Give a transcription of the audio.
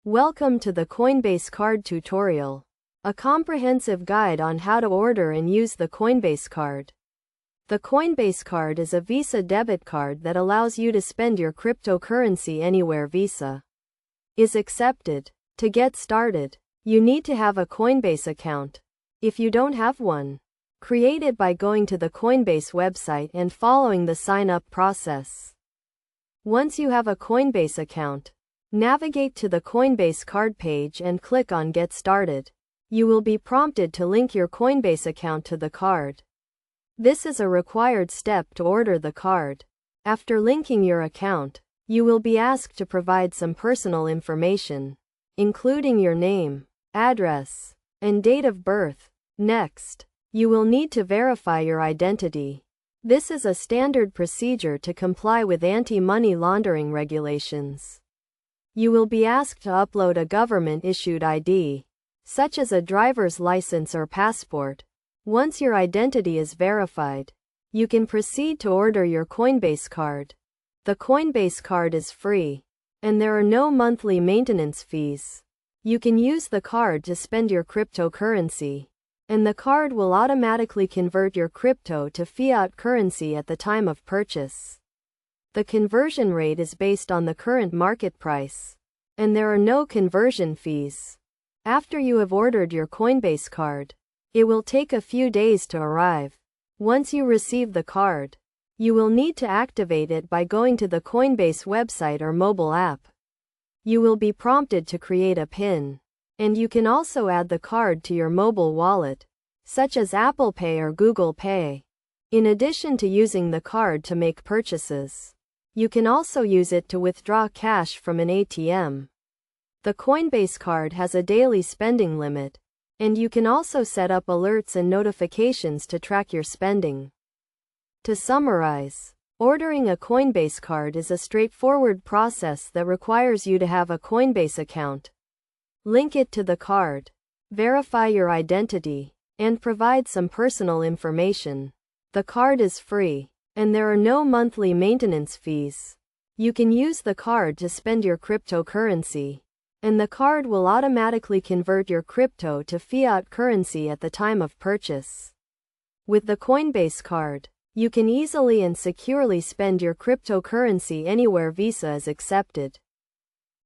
Welcome to the Coinbase card tutorial, a comprehensive guide on how to order and use the Coinbase card. The Coinbase card is a Visa debit card that allows you to spend your cryptocurrency anywhere Visa is accepted. To get started, you need to have a Coinbase account. If you don't have one, create it by going to the Coinbase website and following the sign-up process. Once you have a Coinbase account, navigate to the Coinbase card page and click on Get Started. You will be prompted to link your Coinbase account to the card. This is a required step to order the card. After linking your account, you will be asked to provide some personal information, including your name, address, and date of birth. Next, you will need to verify your identity. This is a standard procedure to comply with anti-money laundering regulations. You will be asked to upload a government-issued ID, such as a driver's license or passport. Once your identity is verified, you can proceed to order your Coinbase card. The Coinbase card is free, and there are no monthly maintenance fees. You can use the card to spend your cryptocurrency, and the card will automatically convert your crypto to fiat currency at the time of purchase. The conversion rate is based on the current market price, and there are no conversion fees. After you have ordered your Coinbase card, it will take a few days to arrive. Once you receive the card, you will need to activate it by going to the Coinbase website or mobile app. You will be prompted to create a PIN, and you can also add the card to your mobile wallet, such as Apple Pay or Google Pay. In addition to using the card to make purchases, you can also use it to withdraw cash from an ATM. The Coinbase card has a daily spending limit, and you can also set up alerts and notifications to track your spending. To summarize, ordering a Coinbase card is a straightforward process that requires you to have a Coinbase account, link it to the card, verify your identity, and provide some personal information. The card is free, and there are no monthly maintenance fees. You can use the card to spend your cryptocurrency, and the card will automatically convert your crypto to fiat currency at the time of purchase. With the Coinbase card, you can easily and securely spend your cryptocurrency anywhere Visa is accepted.